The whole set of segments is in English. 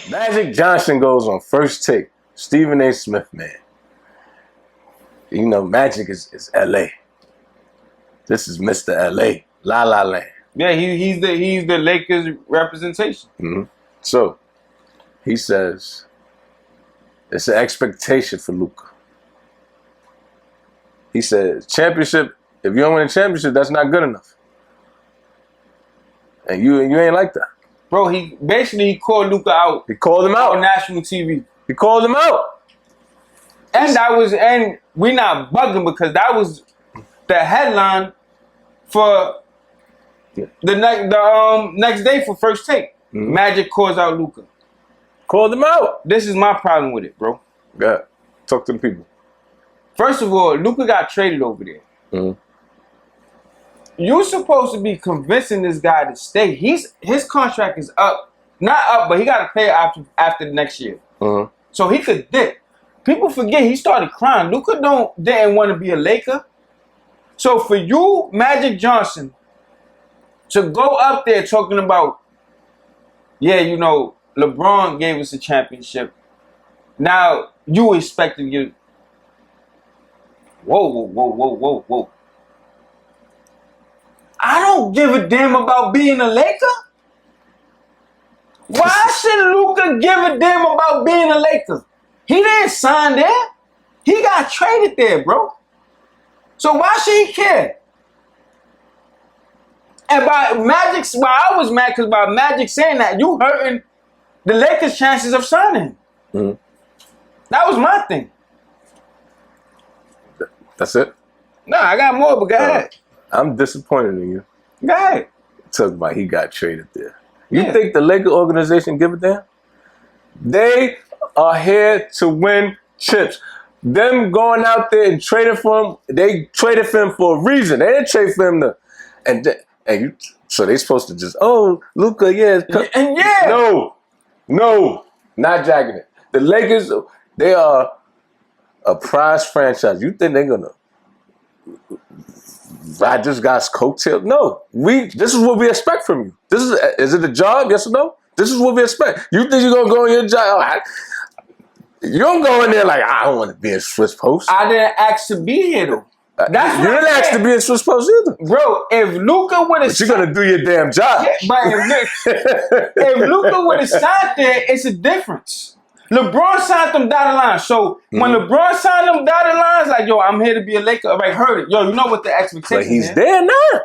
Magic Johnson goes on First Take. Stephen A. Smith, man. You know, Magic is L.A. This is Mr. L.A. La La Land. Yeah, he's the Lakers representation. Mm-hmm. So, he says, it's an expectation for Luka. He says, championship, if you don't win a championship, that's not good enough. And you ain't like that. Bro, he called Luka out. He called him out on national TV. He called him out. And we not bugging because that was the headline for the next day for First Take. Mm-hmm. Magic calls out Luka. Called him out. This is my problem with it, bro. Yeah. Talk to the people. First of all, Luka got traded over there. Mm-hmm. You're supposed to be convincing this guy to stay. His contract is up. Not up, but he got to pay after the next year. Mm-hmm. So he could dip. People forget he started crying. Luka didn't want to be a Laker. So for you, Magic Johnson, to go up there talking about, yeah, you know, LeBron gave us a championship. Now you expect to get. Whoa. I don't give a damn about being a Laker. Why should Luka give a damn about being a Laker? He didn't sign there. He got traded there, bro. So why should he care? And by Magic, I was mad because by Magic saying that, you hurting the Lakers' chances of signing him. Mm-hmm. That was my thing. That's it? No, I got more, but go ahead. I'm disappointed in you. Go ahead. Talk about he got traded there. You think the Laker organization give a damn? They are here to win chips. Them going out there and trading for him, they traded for him for a reason. They didn't trade for him so they supposed to just, Luka, yeah. And yeah. No, not jacking it. The Lakers, they are a prize franchise. You think they're gonna ride this guy's coattail? No, this is what we expect from you. Is it a job? Yes or no? This is what we expect. You think you're gonna go in your job? You don't go in there like, I don't want to be in Swiss Post. I didn't ask to be here though. You didn't ask to be in Swiss Post either, bro. If Luka would have, you're gonna do your damn job. Yeah, but if Luka would have signed there, it's a difference. LeBron signed them dotted lines. So when LeBron signed them dotted lines, like, yo, I'm here to be a Laker. All right, heard it. Yo, you know what the expectation is. But he's there now.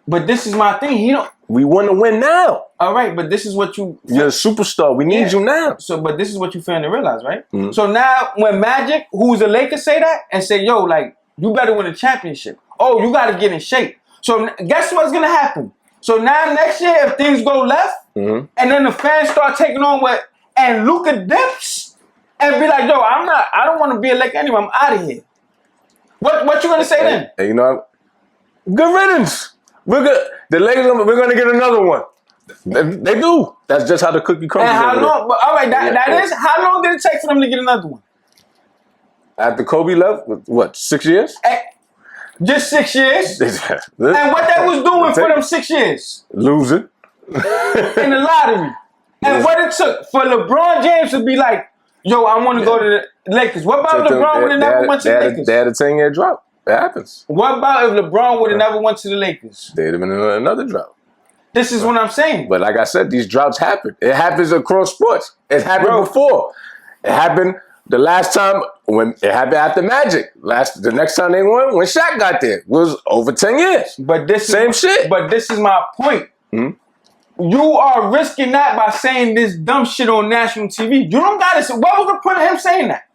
But this is my thing. We want to win now. All right, but this is what you're a superstar. We need you now. So, but this is what you failing to realize, right? Mm-hmm. So now, when Magic, who's a Laker, say that and say, yo, like, you better win a championship. Oh, you got to get in shape. So guess what's gonna happen? So now next year, if things go left, and then the fans start taking on what. And Luka dips and be like, yo, I don't want to be a Laker anyway. I'm out of here. What you gonna say then? Hey, you know, good riddance. We're gonna get another one. They do. That's just how the cookie crumbles. And how long? But all right, that is how long did it take for them to get another one? After Kobe left, what, 6 years? Just 6 years. And what they was doing for them 6 years? Losing in the lottery. And what it took for LeBron James to be like, yo, I want to go to the Lakers. What about if LeBron would have never went to the Lakers? They had a 10-year drop. It happens. What about if LeBron would have never went to the Lakers? They'd have been in another drop. This is what I'm saying. But like I said, these drops happen. It happens across sports. It happened before. It happened the last time when it happened after Magic. The next time they won, when Shaq got there, it was over 10 years. But Same shit. But this is my point. Mm-hmm. You are risking that by saying this dumb shit on national TV. You don't gotta say. What was the point of him saying that?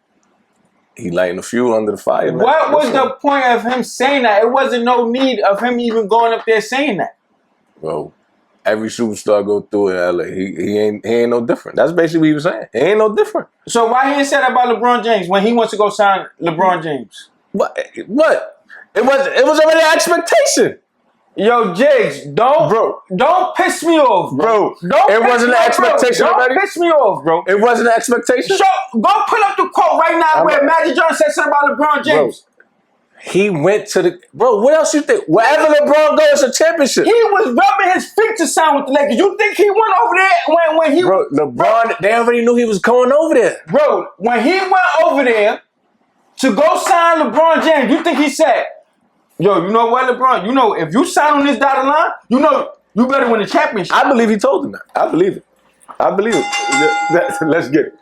He lighting the fuel under the fire, man. What was the point of him saying that? It wasn't no need of him even going up there saying that. Bro, every superstar go through it in LA. He ain't no different. That's basically what he was saying. He ain't no different. So why he didn't say that about LeBron James when he wants to go sign LeBron James? What? It was already an expectation. Yo, Jiggs, don't piss me off, bro. It wasn't an expectation already. Don't piss me off, bro. It wasn't an expectation. Go pull up the quote right now where Magic Johnson said something about LeBron James. He went to the bro. What else you think? Wherever LeBron goes, it's a championship. He was rubbing his feet to sign with the Lakers. You think he went over there when he? Bro, LeBron, they already knew he was going over there. Bro, when he went over there to go sign LeBron James, you think he said, "Yo, you know what, LeBron? You know if you sign on this dotted line, you know you better win the championship." I believe he told him that. I believe it. Let's get it.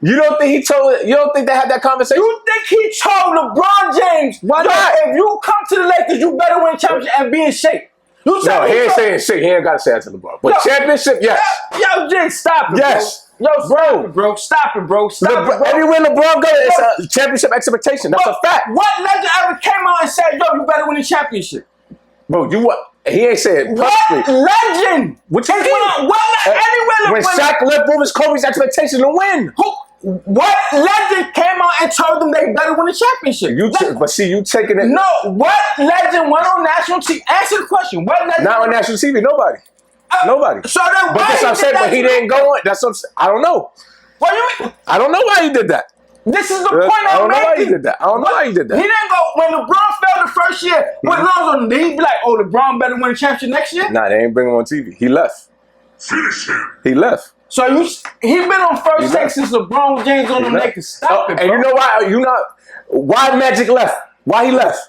You don't think he told? You don't think they had that conversation? You think he told LeBron James, why not? If you come to the Lakers, you better win championship and be in shape. No, he ain't saying shit. He ain't got to say that to LeBron. But championship, yes. Yo, Jiggs, stop it, yes. Bro. Yo, bro, stop it, bro. Stop it, bro. Everywhere LeBron goes, it's a championship expectation. That's a fact. What legend ever came out and said, "Yo, you better win the championship"? Bro, you what? He ain't saying what legend? What you mean? Anywhere when Shaq left, what was Kobe's expectation to win? What legend came out and told them they better win the championship? But see, you taking it. No, what legend went on national TV? Answer the question. What legend? Not on national TV. Nobody. Nobody. So then, but that's what I'm saying. But he didn't go on. That's what I'm saying. I don't know. What do you mean? I don't know why he did that. This is the point I'm making. I don't know why he did that. I don't know why he did that. He didn't go when LeBron failed the first year. What Lonzo? Did he be like, "Oh, LeBron better win the championship next year"? Nah, they ain't bring him on TV. He left. Finish him. He left. So he been on first take since LeBron James on the Lakers. Stop it, bro. And you know why? Why Magic left? Why he left?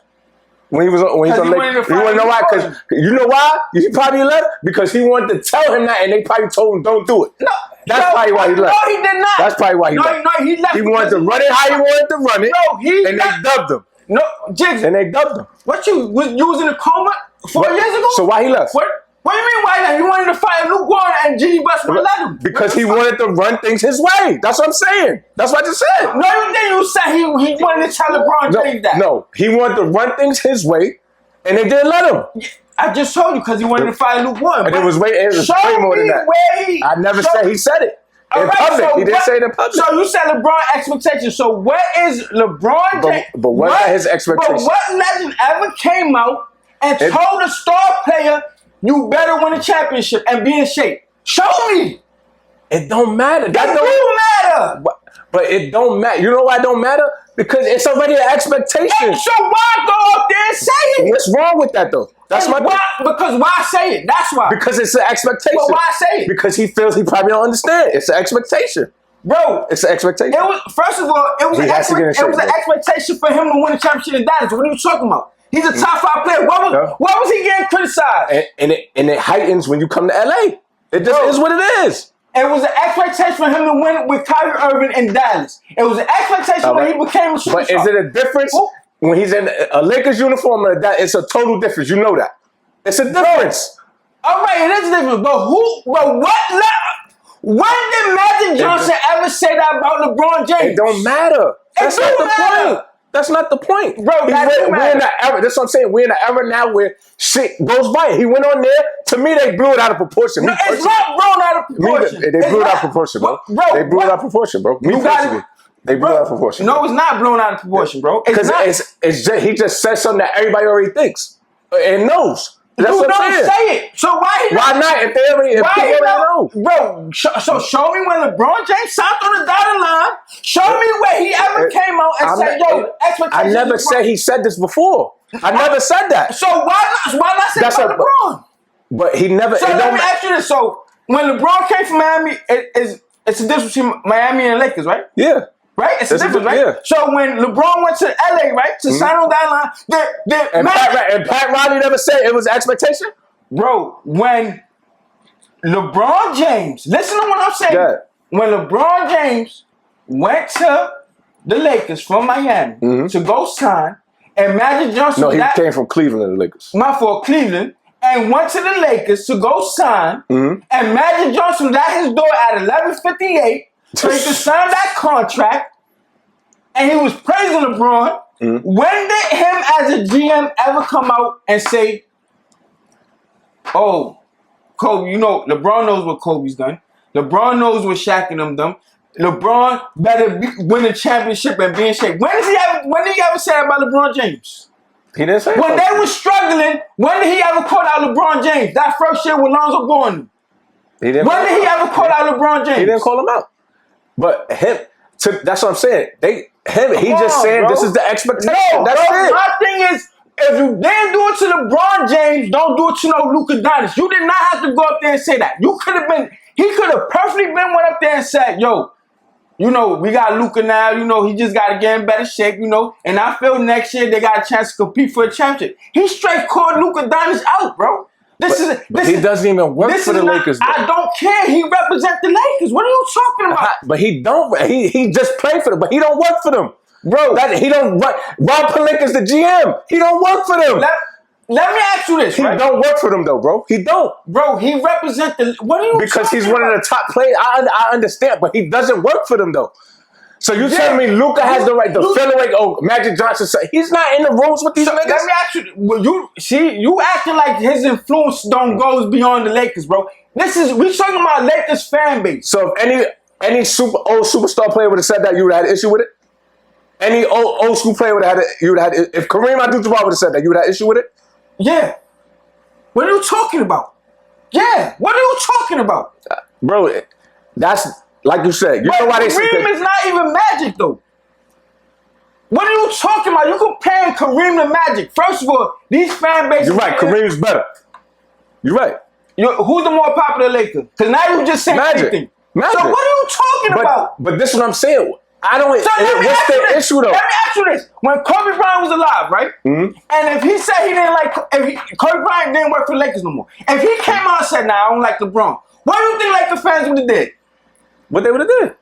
When he was on Lakers. You want to know why? Because you know why? He probably left because he wanted to tell him that, and they probably told him don't do it. No. That's probably why he left. No, he did not. That's probably why he left. No, he left. He wanted to run it how he wanted to run it. No, and they dubbed him. No, Jiggs. And they dubbed him. What you was in a coma 4 years ago? So why he left? What do you mean why not? You wanted to fight Luke Warren and Jimmy Butler let him. Because he wanted to run things his way. That's what I'm saying. That's what I just said. No, you think you said he wanted to tell LeBron James that. No, he wanted to run things his way, and they didn't let him. I just told you because he wanted to fight Luke Warren. And it was way more than that. I never said he said it. In public. He didn't say it in public. So you said LeBron expectations. So what is LeBron James? But what are his expectations? But what legend ever came out and told a star player, you better win a championship and be in shape? Show me. It don't matter. That don't matter. But it don't matter. You know why it don't matter? Because it's already an expectation. So why go up there and say it? What's wrong with that though? That's my point. Because why say it? That's why. Because it's an expectation. But why say it? Because he feels he probably don't understand. It's an expectation. Bro, it's an expectation. It was, first of all, it was an expectation for him to win a championship in Dallas. What are you talking about? He's a top 5 player. Why was he getting criticized? And it heightens when you come to LA. It just is what it is. It was an expectation for him to win with Kyrie Irving in Dallas. It was an expectation when he became a superstar. But is it a difference when he's in a Lakers uniform or that? It's a total difference. You know that. It's a difference. All right, it is different. But when did Magic Johnson ever say that about LeBron James? It don't matter. That's not the point. That's not the point. Bro, we're in that era. That's what I'm saying. We're in an era now where shit goes by. He went on there. To me, they blew it out of proportion. No, it's not blown out of proportion. They blew it out of proportion, bro. They blew it out of proportion, bro. Me personally. They blew it out of proportion. No, it's not blown out of proportion, bro. Because he just said something that everybody already thinks and knows. That's you what don't I'm saying. say it. So why not? If they already know. Bro, so show me when LeBron James signed on the dotted line. Show me where he ever came out and said, yo, expectations. I never said he said this before. I never said that. So why not say about LeBron? But he never. So let me ask you this. So when LeBron came from Miami, it's a difference between Miami and Lakers, right? Yeah. Right? It's a difference, right? Yeah. So when LeBron went to LA, right, to sign on that line, and Pat Riley never said it was expectation? Bro, when LeBron James, listen to what I'm saying. Yeah. When LeBron James went to the Lakers from Miami to go sign, and Magic Johnson... No, he came from Cleveland to the Lakers. Cleveland, and went to the Lakers to go sign, and Magic Johnson was at his door at 11:58 so he could sign that contract, and he was praising LeBron. When did him as a GM ever come out and say, oh, Kobe, you know, LeBron knows what Kobe's done. LeBron knows what Shaq and them done. LeBron better win a championship and be in shape. When did he ever say that about LeBron James? He didn't say when they were struggling, when did he ever call out LeBron James? That first year with Lonzo Gordon. When did he ever call out LeBron James? He didn't call him out. But that's what I'm saying. He just saying this is the expectation. No, that's it. My thing is, if you didn't do it to LeBron James, don't do it to no Luka Doncic. You did not have to go up there and say that. You could have been. He could have perfectly been went up there and said, "Yo, you know, we got Luka now. You know, he just got to get in better shape. You know, and I feel next year they got a chance to compete for a championship." He straight called Luka Doncic out, bro. But he doesn't even work for the Lakers. Though. I don't care. He represents the Lakers. What are you talking about? But he don't. He just played for them. But he don't work for them, bro. He don't work. Rob Pelinka's the GM. He don't work for them. Let me ask you this. He don't work for them though, bro. He don't. Bro, he represents the. What are you? Because he's one of the top players. I understand, but he doesn't work for them though. So you telling me Luka has the right to feel away? Oh, Magic Johnson said he's not in the rooms with these niggas. Let me ask you. You acting like his influence don't goes beyond the Lakers, bro. We talking about Lakers fan base. So if any old superstar player would have said that, you would have had an issue with it. Any old school player would have had it. If Kareem Abdul-Jabbar would have said that, you would have an issue with it. Yeah. What are you talking about? Yeah. What are you talking about, bro? That's. Like you said, you know why they say Kareem is not even Magic though. What are you talking about? You comparing Kareem to Magic. First of all, these fan bases. You're right. Kareem's better. You're right. Who's the more popular Laker? Because now you just saying anything. Magic. So what are you talking about? But this is what I'm saying. I don't. So what's the issue though? Let me ask you this: when Kobe Bryant was alive, right? Mm-hmm. And if he said he didn't like, Kobe Bryant didn't work for the Lakers no more. If he came out and said, "Nah, I don't like LeBron," what do you think Laker fans would have did? What they would have did?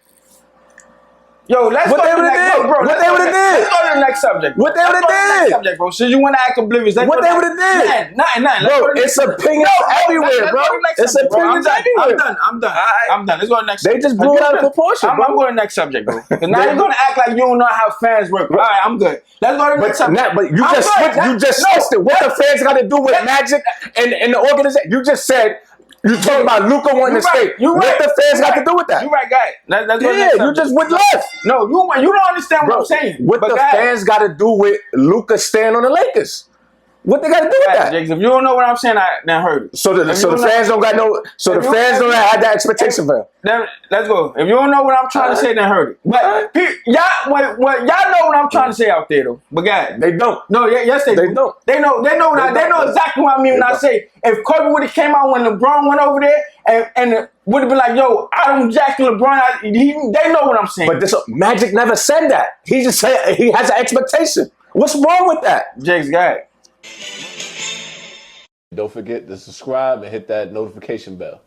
Yo, let's go to the next subject, bro. What they would have did? Let's go to the next subject. What they would have did? Subject, bro. So you want to act oblivious? What they would have did? Nothing. Bro, it's opinions everywhere, bro. It's opinions everywhere. I'm done. Let's go to the next subject. They just blew it out of proportion, bro. I'm going to the next subject, bro. Because now you're going to act like you don't know how fans work. All right, I'm good. Let's go to the next subject. But you just switched it. What the fans got to do with Magic and the organization? You just said. You talking about Luka wanting to stay. What the fans got to do with that? You right, guy. You just went left. No, you don't understand what I'm saying. What the fans got to do with Luka staying on the Lakers? What they got to do with that? Jiggs, if you don't know what I'm saying, I heard it. So the fans don't got no. So the fans don't have that expectation for him. Then let's go. If you don't know what I'm trying to say, then heard it. But y'all know what I'm trying to say out there though. But guys, they don't. No, yes they don't. They know exactly what I mean when I say if Kobe would have came out when LeBron went over there and would have been like, yo, I don't jack LeBron. They know what I'm saying. But Magic never said that. He just said he has an expectation. What's wrong with that? Jiggs, guy. Don't forget to subscribe and hit that notification bell.